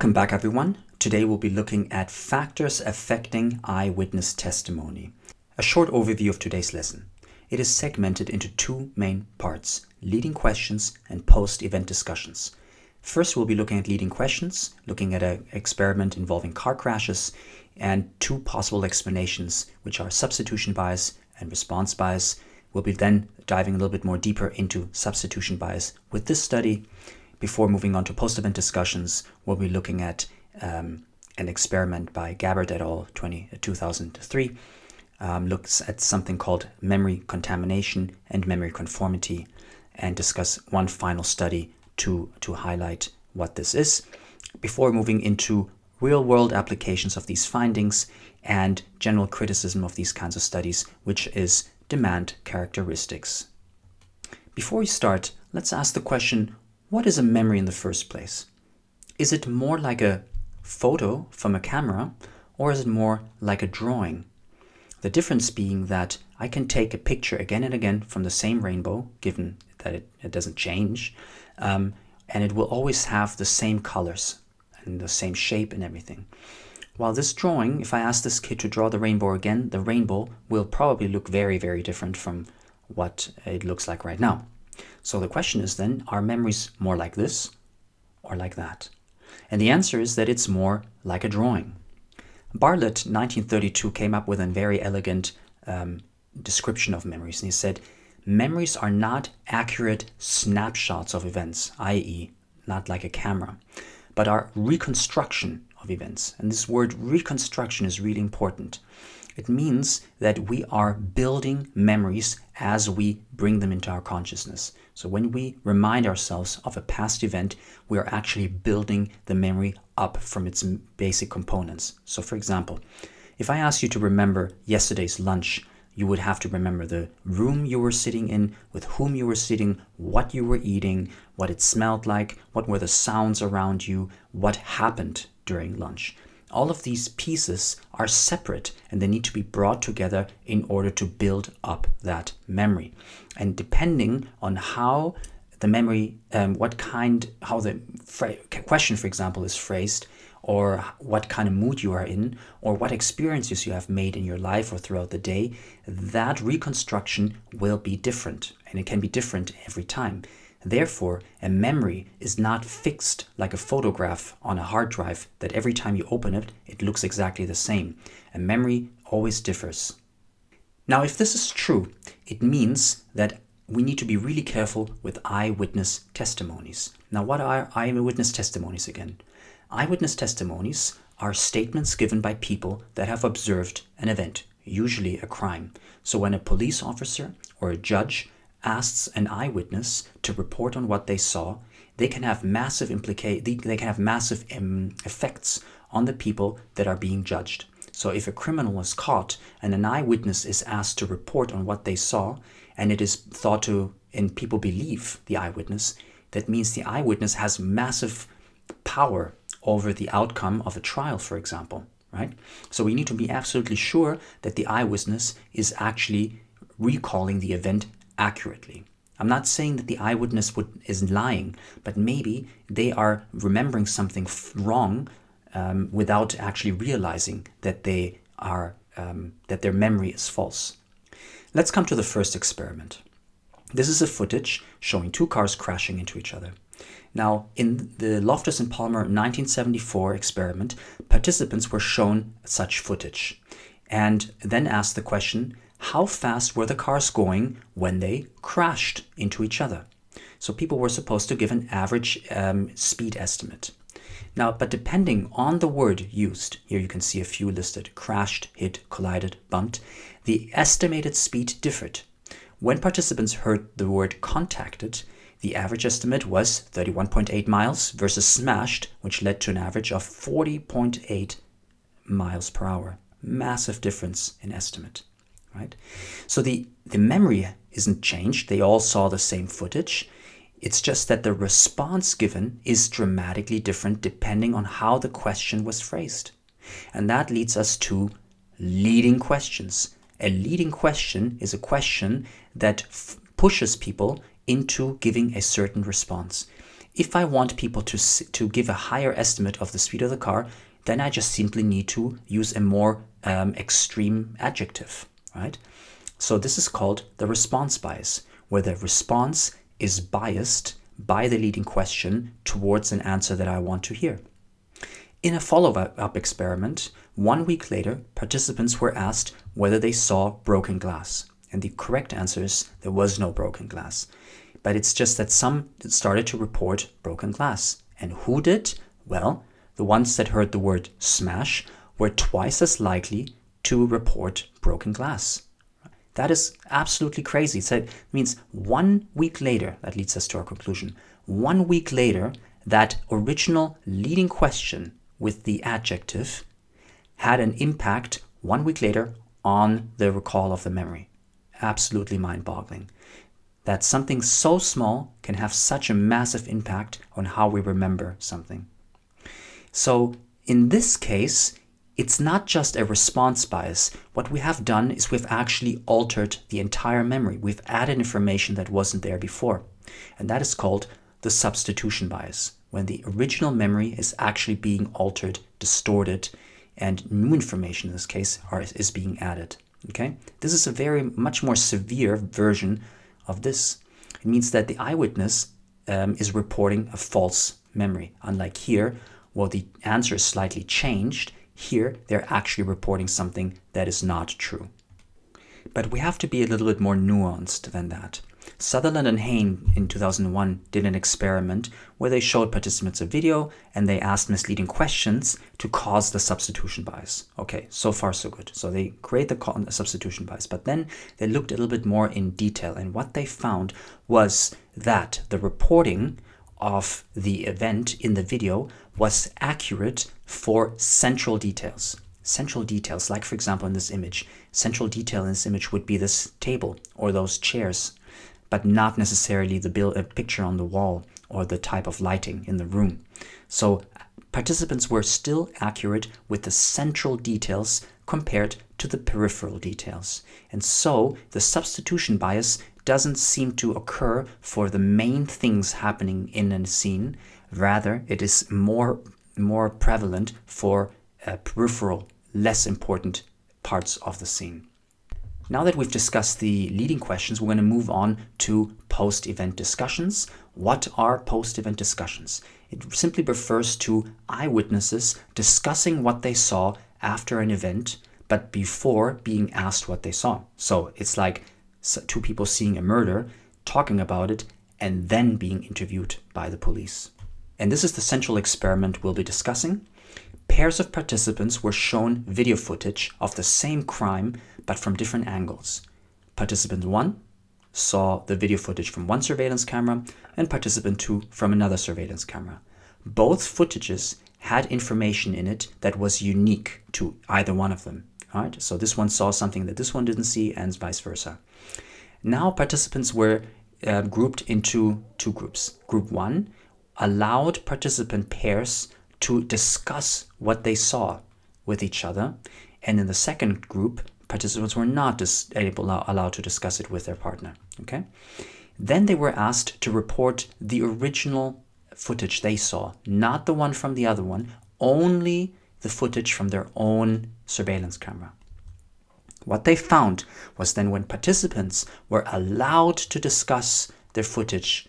Welcome back, everyone. Today we'll be looking at factors affecting eyewitness testimony. A short overview of today's lesson. It is segmented into two main parts, leading questions and post-event discussions. First, we'll be looking at leading questions, looking at an experiment involving car crashes, and two possible explanations, which are substitution bias and response bias. We'll be then diving a little bit more deeper into substitution bias with this study. Before moving on to post-event discussions, we'll be looking at an experiment by Gabbard et al. 2003. Looks at something called memory contamination and memory conformity, and discuss one final study to highlight what this is, before moving into real-world applications of these findings and general criticism of these kinds of studies, which is demand characteristics. Before we start, let's ask the question, what is a memory in the first place? Is it more like a photo from a camera, or is it more like a drawing? The difference being that I can take a picture again and again from the same rainbow, given that it doesn't change, and it will always have the same colors and the same shape and everything. While this drawing, if I ask this kid to draw the rainbow again, the rainbow will probably look very, very different from what it looks like right now. So the question is then, are memories more like this or like that? And the answer is that it's more like a drawing. Bartlett, 1932, came up with a very elegant description of memories. And he said, memories are not accurate snapshots of events, i.e. not like a camera, but are reconstruction of events. And this word reconstruction is really important. It means that we are building memories as we bring them into our consciousness. So when we remind ourselves of a past event, we are actually building the memory up from its basic components. So for example, if I ask you to remember yesterday's lunch, you would have to remember the room you were sitting in, with whom you were sitting, what you were eating, what it smelled like, what were the sounds around you, what happened during lunch. All of these pieces are separate and they need to be brought together in order to build up that memory. And depending on how the memory, how the question, for example, is phrased, or what kind of mood you are in, or what experiences you have made in your life or throughout the day, that reconstruction will be different, and it can be different every time. Therefore, a memory is not fixed like a photograph on a hard drive that every time you open it, it looks exactly the same. A memory always differs. Now, if this is true, it means that we need to be really careful with eyewitness testimonies. Now, what are eyewitness testimonies again? Eyewitness testimonies are statements given by people that have observed an event, usually a crime. So when a police officer or a judge asks an eyewitness to report on what they saw, they can have massive effects on the people that are being judged. So if a criminal is caught and an eyewitness is asked to report on what they saw, and it is thought to, and people believe the eyewitness, that means the eyewitness has massive power over the outcome of a trial, for example, right? So we need to be absolutely sure that the eyewitness is actually recalling the event accurately. I'm not saying that the eyewitness is lying, but maybe they are remembering something wrong without actually realizing that they are that their memory is false. Let's come to the first experiment. This is a footage showing two cars crashing into each other. Now, in the Loftus and Palmer 1974 experiment, participants were shown such footage and then asked the question, how fast were the cars going when they crashed into each other? So people were supposed to give an average speed estimate. Now, but depending on the word used, here you can see a few listed, crashed, hit, collided, bumped, the estimated speed differed. When participants heard the word contacted, the average estimate was 31.8 miles versus smashed, which led to an average of 40.8 miles per hour. Massive difference in estimate. Right? So the memory isn't changed. They all saw the same footage. It's just that the response given is dramatically different depending on how the question was phrased. And that leads us to leading questions. A leading question is a question that pushes people into giving a certain response. If I want people to give a higher estimate of the speed of the car, then I just simply need to use a more extreme adjective, right? So this is called the response bias, where the response is biased by the leading question towards an answer that I want to hear. In a follow-up experiment, 1 week later, participants were asked whether they saw broken glass. And the correct answer is there was no broken glass. But it's just that some started to report broken glass. And who did? Well, the ones that heard the word smash were twice as likely to report broken glass. That is absolutely crazy. So it means 1 week later, that leads us to our conclusion. 1 week later, that original leading question with the adjective had an impact 1 week later on the recall of the memory. Absolutely mind-boggling. That something so small can have such a massive impact on how we remember something. So in this case, it's not just a response bias. What we have done is we've actually altered the entire memory. We've added information that wasn't there before. And that is called the substitution bias, when the original memory is actually being altered, distorted, and new information in this case is being added. Okay? This is a very much more severe version of this. It means that the eyewitness is reporting a false memory. Unlike here, well, the answer is slightly changed. Here, they're actually reporting something that is not true. But we have to be a little bit more nuanced than that. Sutherland and Hain in 2001 did an experiment where they showed participants a video and they asked misleading questions to cause the substitution bias. Okay, so far so good. So they create the substitution bias, but then they looked a little bit more in detail, and what they found was that the reporting of the event in the video was accurate for central details. Central details, like for example in this image. Central detail in this image would be this table or those chairs, but not necessarily the picture on the wall or the type of lighting in the room. So participants were still accurate with the central details compared to the peripheral details. And so the substitution bias doesn't seem to occur for the main things happening in a scene. Rather, it is more prevalent for peripheral, less important parts of the scene. Now that we've discussed the leading questions, we're going to move on to post-event discussions. What are post-event discussions? It simply refers to eyewitnesses discussing what they saw after an event, but before being asked what they saw. So it's like two people seeing a murder, talking about it, and then being interviewed by the police. And this is the central experiment we'll be discussing. Pairs of participants were shown video footage of the same crime, but from different angles. Participant 1 saw the video footage from one surveillance camera and participant 2 from another surveillance camera. Both footages had information in it that was unique to either one of them. All right? So this one saw something that this one didn't see, and vice versa. Now participants were grouped into two groups. Group 1 allowed participant pairs to discuss what they saw with each other, and in the second group, participants were not allowed to discuss it with their partner. Okay? Then they were asked to report the original footage they saw, not the one from the other one, only the footage from their own surveillance camera. What they found was then when participants were allowed to discuss their footage,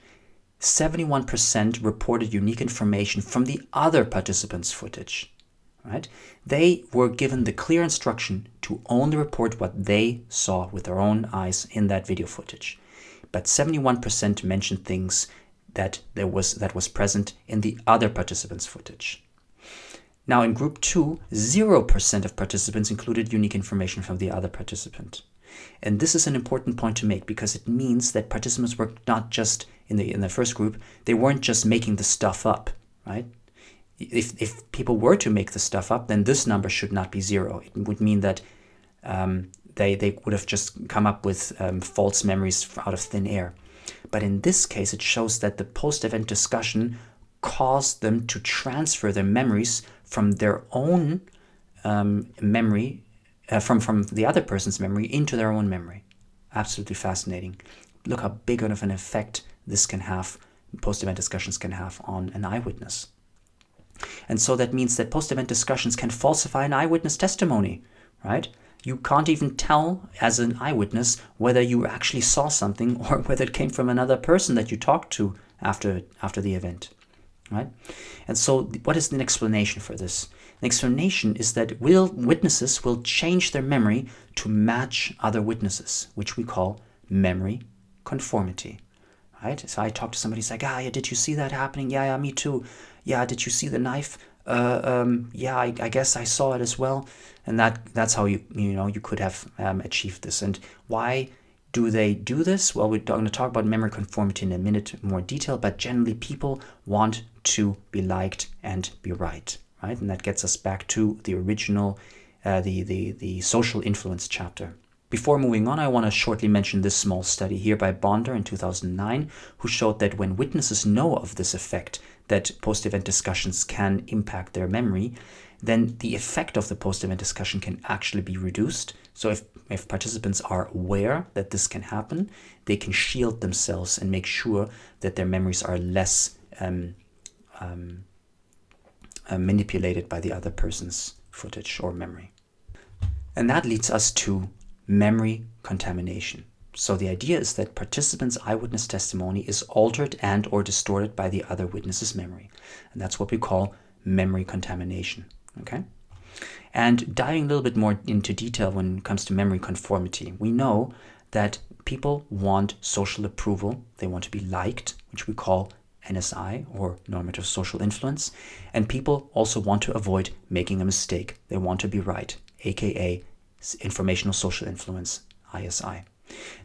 71% reported unique information from the other participants' footage. Right? They were given the clear instruction to only report what they saw with their own eyes in that video footage. But 71% mentioned things that was present in the other participants' footage. Now in group 2, 0% of participants included unique information from the other participant. And this is an important point to make because it means that participants were not just in the first group, they weren't just making the stuff up, right? If people were to make the stuff up, then this number should not be 0. It would mean that they would have just come up with false memories out of thin air. But in this case, it shows that the post-event discussion caused them to transfer their memories from their own memory, from the other person's memory into their own memory. Absolutely fascinating. Look how big of an effect this can have post-event discussions can have on an eyewitness. And so that means that post-event discussions can falsify an eyewitness testimony, right? You can't even tell as an eyewitness whether you actually saw something or whether it came from another person that you talked to after the event, right? And so what is an explanation for this? An explanation is that witnesses will change their memory to match other witnesses, which we call memory conformity, right? So I talk to somebody, it's like, yeah, did you see that happening? Yeah, me too. Yeah, did you see the knife? Yeah, I guess I saw it as well. And that's how you could have achieved this. And why do they do this? Well, we're going to talk about memory conformity in a minute in more detail, but generally people want to be liked and be right? And that gets us back to the original, the social influence chapter. Before moving on, I want to shortly mention this small study here by Bonder in 2009, who showed that when witnesses know of this effect, that post-event discussions can impact their memory, then the effect of the post-event discussion can actually be reduced. So if participants are aware that this can happen, they can shield themselves and make sure that their memories are less manipulated by the other person's footage or memory. And that leads us to memory contamination. So the idea is that participants' eyewitness testimony is altered and or distorted by the other witness's memory. And that's what we call memory contamination. Okay? And diving a little bit more into detail when it comes to memory conformity, we know that people want social approval. They want to be liked, which we call NSI, or normative social influence. And people also want to avoid making a mistake. They want to be right, aka informational social influence, ISI.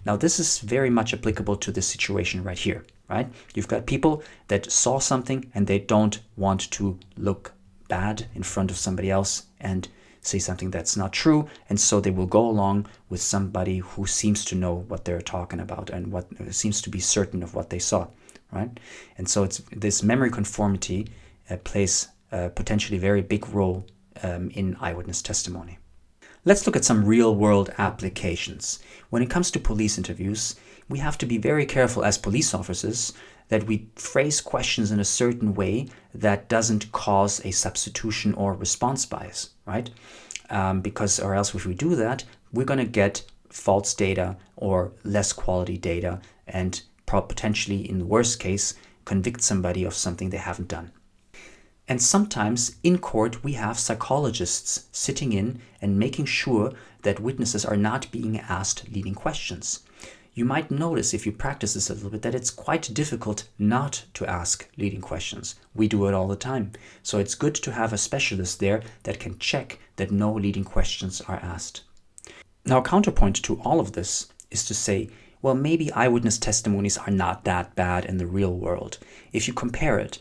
Now, this is very much applicable to this situation right here, right? You've got people that saw something and they don't want to look bad in front of somebody else and say something that's not true, and so they will go along with somebody who seems to know what they're talking about and what seems to be certain of what they saw, right? And so it's this memory conformity plays a potentially very big role in eyewitness testimony. Let's look at some real-world applications. When it comes to police interviews, we have to be very careful as police officers that we phrase questions in a certain way that doesn't cause a substitution or response bias, right? Or else if we do that, we're going to get false data or less quality data and potentially, in the worst case, convict somebody of something they haven't done. And sometimes in court, we have psychologists sitting in and making sure that witnesses are not being asked leading questions. You might notice if you practice this a little bit that it's quite difficult not to ask leading questions. We do it all the time. So it's good to have a specialist there that can check that no leading questions are asked. Now, a counterpoint to all of this is to say, well, maybe eyewitness testimonies are not that bad in the real world. If you compare it,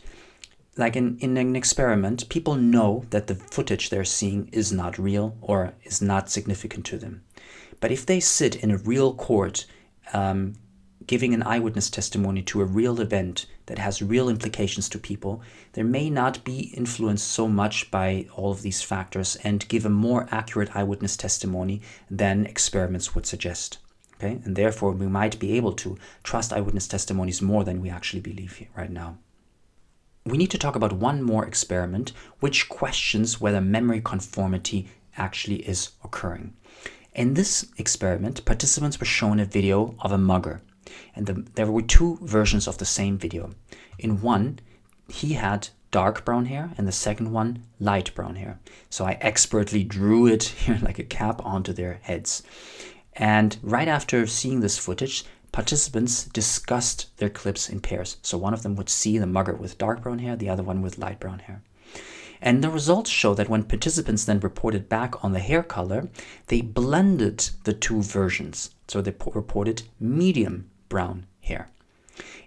like in an experiment, people know that the footage they're seeing is not real or is not significant to them. But if they sit in a real court giving an eyewitness testimony to a real event that has real implications to people, they may not be influenced so much by all of these factors and give a more accurate eyewitness testimony than experiments would suggest. Okay? And therefore, we might be able to trust eyewitness testimonies more than we actually believe right now. We need to talk about one more experiment which questions whether memory conformity actually is occurring. In this experiment, participants were shown a video of a mugger, and there were two versions of the same video. In one, he had dark brown hair, and the second one, light brown hair. So I expertly drew it here like a cap onto their heads. And right after seeing this footage, participants discussed their clips in pairs. So one of them would see the mugger with dark brown hair, the other one with light brown hair. And the results show that when participants then reported back on the hair color, they blended the two versions. So they reported medium brown hair.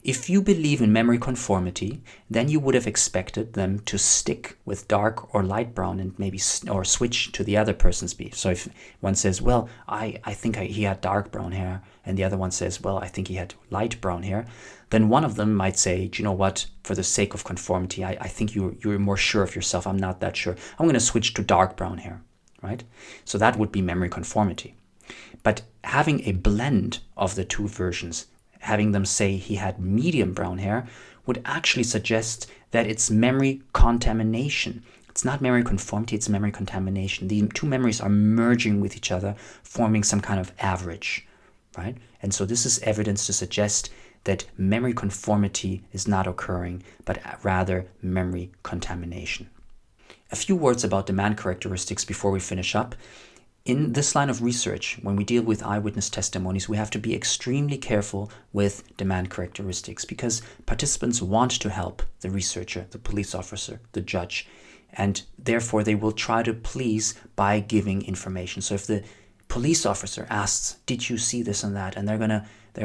If you believe in memory conformity, then you would have expected them to stick with dark or light brown and maybe or switch to the other person's beef. So if one says, well, I think he had dark brown hair, and the other one says, well, I think he had light brown hair, then one of them might say, do you know what, for the sake of conformity, I think you're more sure of yourself. I'm not that sure. I'm going to switch to dark brown hair, right? So that would be memory conformity. But having a blend of the two versions having them say he had medium brown hair would actually suggest that it's memory contamination. It's not memory conformity, it's memory contamination. The two memories are merging with each other, forming some kind of average, right? And so this is evidence to suggest that memory conformity is not occurring, but rather memory contamination. A few words about demand characteristics before we finish up. In this line of research, when we deal with eyewitness testimonies, we have to be extremely careful with demand characteristics because participants want to help the researcher, the police officer, the judge, and therefore they will try to please by giving information. So if the police officer asks, "Did you see this and that?" and they're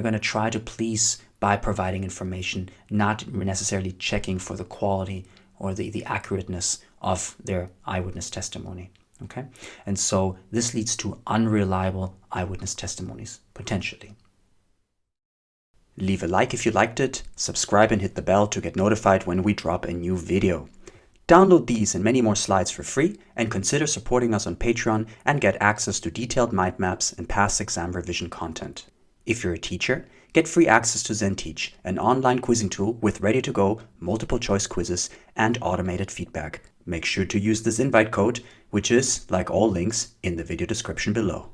gonna try to please by providing information, not necessarily checking for the quality or the accurateness of their eyewitness testimony. Okay, and so this leads to unreliable eyewitness testimonies, potentially. Leave a like if you liked it, subscribe and hit the bell to get notified when we drop a new video. Download these and many more slides for free, and consider supporting us on Patreon and get access to detailed mind maps and past exam revision content. If you're a teacher, get free access to ZenTeach, an online quizzing tool with ready-to-go multiple choice quizzes and automated feedback. Make sure to use this invite code, which is, like all links, in the video description below.